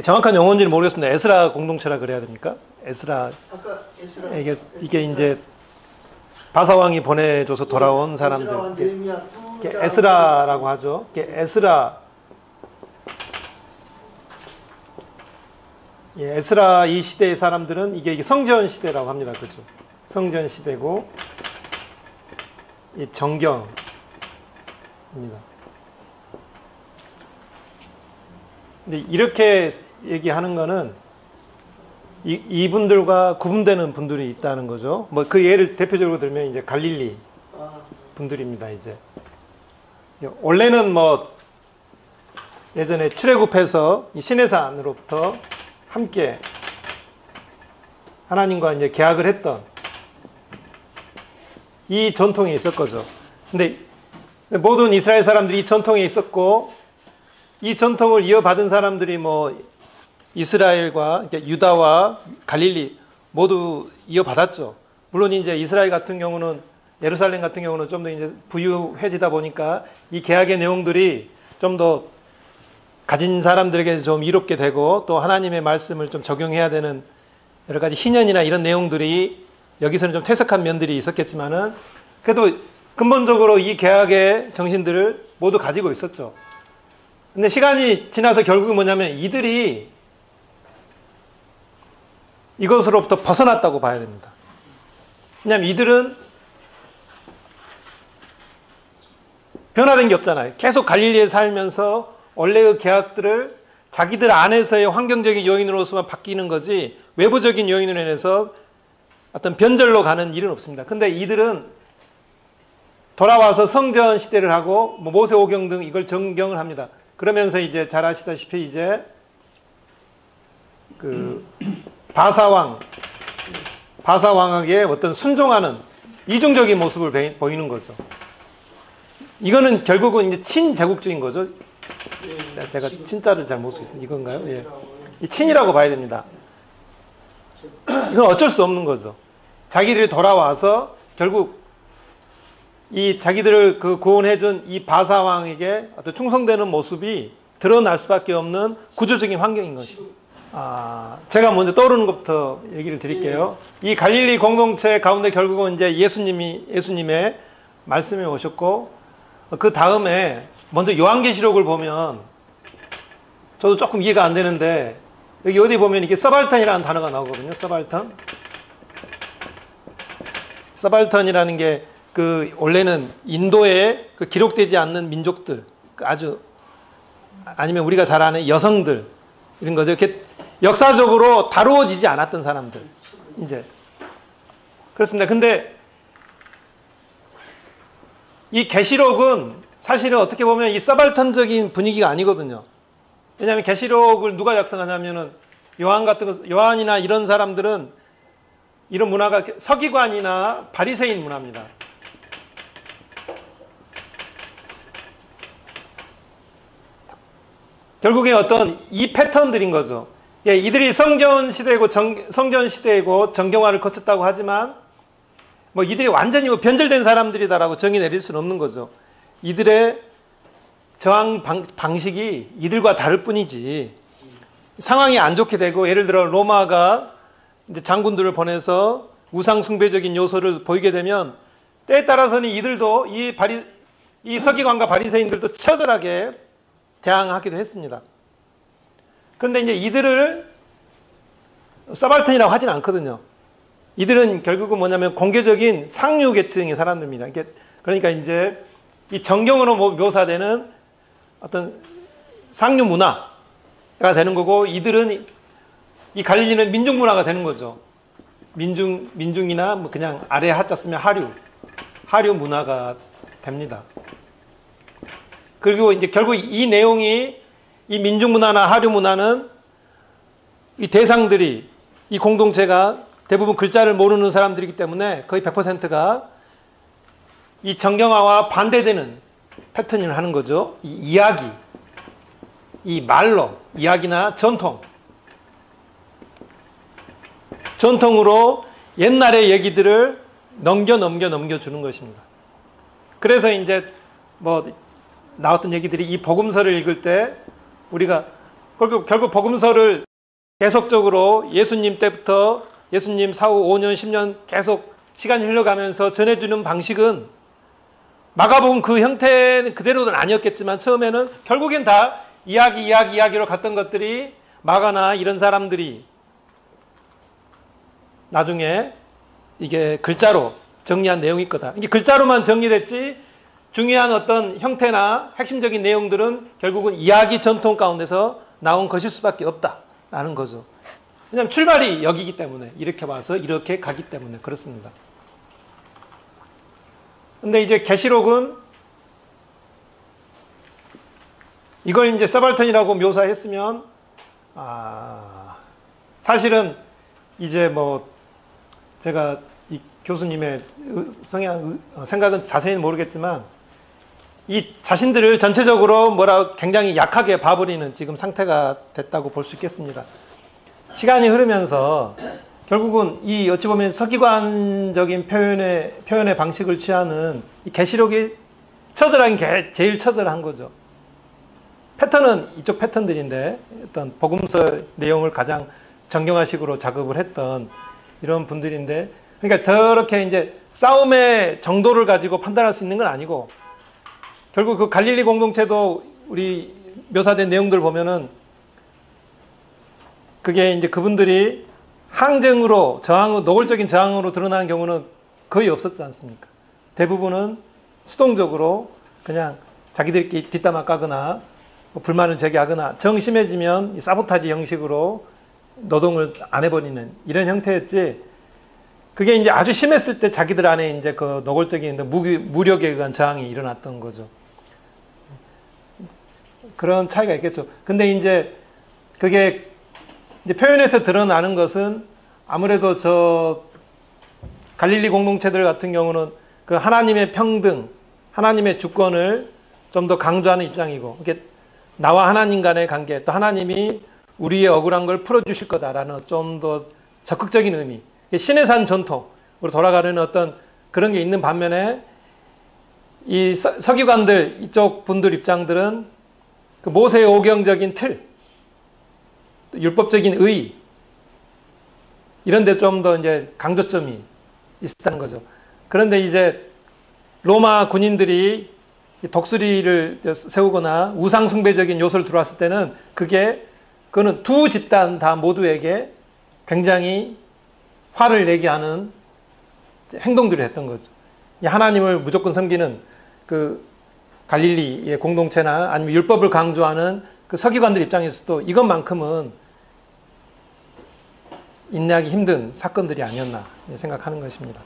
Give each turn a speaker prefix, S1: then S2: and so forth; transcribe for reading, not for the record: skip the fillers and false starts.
S1: 정확한 용어인지는 모르겠습니다. 에스라 공동체라 그래야 됩니까? 에스라.
S2: 아까 에스라.
S1: 이게 이제 바사왕이 보내줘서 돌아온 사람들. 에스라라고 하죠. 에스라 이 시대의 사람들은 이게 성전 시대라고 합니다. 그죠? 성전 시대고 이 정경입니다. 근데 이렇게 얘기하는 거는 이분들과 구분되는 분들이 있다는 거죠. 뭐 그 예를 대표적으로 들면 이제 갈릴리 분들입니다. 이제 원래는 뭐 예전에 출애굽해서 이 시내산으로부터 함께 하나님과 이제 계약을 했던 이 전통이 있을 거죠. 근데 모든 이스라엘 사람들이 이 전통에 있었고 이 전통을 이어받은 사람들이 뭐 이스라엘과 유다와 갈릴리 모두 이어받았죠. 물론 이제 이스라엘 같은 경우는 예루살렘 같은 경우는 좀 더 이제 부유해지다 보니까 이 계약의 내용들이 좀 더 가진 사람들에게 좀 이롭게 되고 또 하나님의 말씀을 좀 적용해야 되는 여러 가지 희년이나 이런 내용들이 여기서는 좀 퇴색한 면들이 있었겠지만은 그래도 근본적으로 이 계약의 정신들을 모두 가지고 있었죠. 근데 시간이 지나서 결국은 뭐냐면 이들이 이것으로부터 벗어났다고 봐야 됩니다. 왜냐하면 이들은 변화된 게 없잖아요. 계속 갈릴리에 살면서 원래의 계약들을 자기들 안에서의 환경적인 요인으로서만 바뀌는 거지 외부적인 요인으로 인해서 어떤 변절로 가는 일은 없습니다. 근데 이들은 돌아와서 성전 시대를 하고 뭐 모세오경 등 이걸 정경을 합니다. 그러면서 이제 잘 아시다시피 이제 그 바사왕에게 어떤 순종하는 이중적인 모습을 보이는 거죠. 이거는 결국은 이제 친제국주의인 거죠. 제가 친자를 잘 못 쓰겠습니다. 이건가요? 예. 이 친이라고 봐야 됩니다. 이건 어쩔 수 없는 거죠. 자기들이 돌아와서 결국 이 자기들을 그 구원해준 이 바사왕에게 어떤 충성되는 모습이 드러날 수밖에 없는 구조적인 환경인 것입니다. 제가 먼저 떠오르는 것부터 얘기를 드릴게요. 이 갈릴리 공동체 가운데 결국은 이제 예수님의 말씀이 오셨고, 그 다음에 먼저 요한계시록을 보면 저도 조금 이해가 안 되는데 여기 어디 보면 이게 서발턴이라는 단어가 나오거든요. 서발턴이라는 게 그 원래는 인도에 그 기록되지 않는 민족들, 아주 아니면 우리가 잘 아는 여성들 이런 거죠. 이렇게 역사적으로 다루어지지 않았던 사람들 이제 그렇습니다. 근데 이 계시록은 사실은 어떻게 보면 이 서발턴적인 분위기가 아니거든요. 왜냐하면 계시록을 누가 작성하냐면은 요한이나 이런 사람들은 이런 문화가 서기관이나 바리새인 문화입니다. 결국에 어떤 이 패턴들인 거죠. 예, 이들이 성전 시대이고 정경화를 거쳤다고 하지만 뭐 이들이 완전히 변절된 사람들이다라고 정의 내릴 수는 없는 거죠. 이들의 저항 방식이 이들과 다를 뿐이지 상황이 안 좋게 되고 예를 들어 로마가 이제 장군들을 보내서 우상 숭배적인 요소를 보이게 되면 때에 따라서는 이들도 이 서기관과 바리새인들도 처절하게 대항하기도 했습니다. 그런데 이제 이들을 서발턴이라고 하진 않거든요. 이들은 결국은 뭐냐면 공개적인 상류 계층의 사람들입니다. 그러니까 이제 이 정경으로 묘사되는 어떤 상류 문화가 되는 거고 이들은 이 갈릴리는 민중 문화가 되는 거죠. 민중이나 뭐 그냥 아래 하자 쓰면 하류 문화가 됩니다. 그리고 이제 결국 이 내용이 이 민중 문화나 하류 문화는 이 대상들이 이 공동체가 대부분 글자를 모르는 사람들이기 때문에 거의 100%가 이 정경화와 반대되는 패턴을 하는 거죠. 이 이야기, 이 말로, 이야기나 전통으로 옛날의 얘기들을 넘겨주는 것입니다. 그래서 이제 뭐 나왔던 얘기들이 이 복음서를 읽을 때 우리가 결국 복음서를 계속적으로 예수님 때부터 예수님 사후 5년, 10년 계속 시간이 흘러가면서 전해주는 방식은 마가복음 그 형태는 그대로는 아니었겠지만 처음에는 결국엔 다 이야기로 갔던 것들이 마가나 이런 사람들이 나중에 이게 글자로 정리한 내용이 거다. 이게 글자로만 정리됐지 중요한 어떤 형태나 핵심적인 내용들은 결국은 이야기 전통 가운데서 나온 것일 수밖에 없다라는 거죠. 왜냐하면 출발이 여기기 때문에 이렇게 와서 이렇게 가기 때문에 그렇습니다. 근데 이제 계시록은 이걸 이제 서발턴이라고 묘사했으면 사실은 이제 뭐 제가 이 교수님의 생각은 자세히는 모르겠지만 이 자신들을 전체적으로 굉장히 약하게 봐버리는 지금 상태가 됐다고 볼 수 있겠습니다. 시간이 흐르면서 결국은 이 어찌 보면 서기관적인 표현의 방식을 취하는 이 계시록이 처절한 게 제일 처절한 거죠. 패턴은 이쪽 패턴들인데 어떤 복음서 내용을 가장 정경화식으로 작업을 했던 이런 분들인데, 그러니까 저렇게 이제 싸움의 정도를 가지고 판단할 수 있는 건 아니고, 결국 그 갈릴리 공동체도 우리 묘사된 내용들 보면은 그게 이제 그분들이 항쟁으로 노골적인 저항으로 드러나는 경우는 거의 없었지 않습니까? 대부분은 수동적으로 그냥 자기들끼리 뒷담화 까거나 불만을 제기하거나 정심해지면 이 사보타지 형식으로 노동을 안 해버리는 이런 형태였지, 그게 이제 아주 심했을 때 자기들 안에 이제 그 노골적인 무력에 의한 저항이 일어났던 거죠. 그런 차이가 있겠죠. 근데 이제 그게 이제 표현에서 드러나는 것은 아무래도 저 갈릴리 공동체들 같은 경우는 그 하나님의 평등, 하나님의 주권을 좀 더 강조하는 입장이고, 이게 나와 하나님 간의 관계, 또 하나님이 우리의 억울한 걸 풀어주실 거다라는 좀 더 적극적인 의미, 신의 산 전통으로 돌아가는 어떤 그런 게 있는 반면에 이 서기관들, 이쪽 분들 입장들은 그 모세의 오경적인 틀, 율법적인 의, 이런 데 좀 더 이제 강조점이 있었다는 거죠. 그런데 이제 로마 군인들이 독수리를 세우거나 우상숭배적인 요소를 들어왔을 때는 그거는 두 집단 다 모두에게 굉장히 화를 내게 하는 행동들을 했던 거죠. 하나님을 무조건 섬기는 그 갈릴리의 공동체나 아니면 율법을 강조하는 그 서기관들 입장에서도 이것만큼은 인내하기 힘든 사건들이 아니었나 생각하는 것입니다.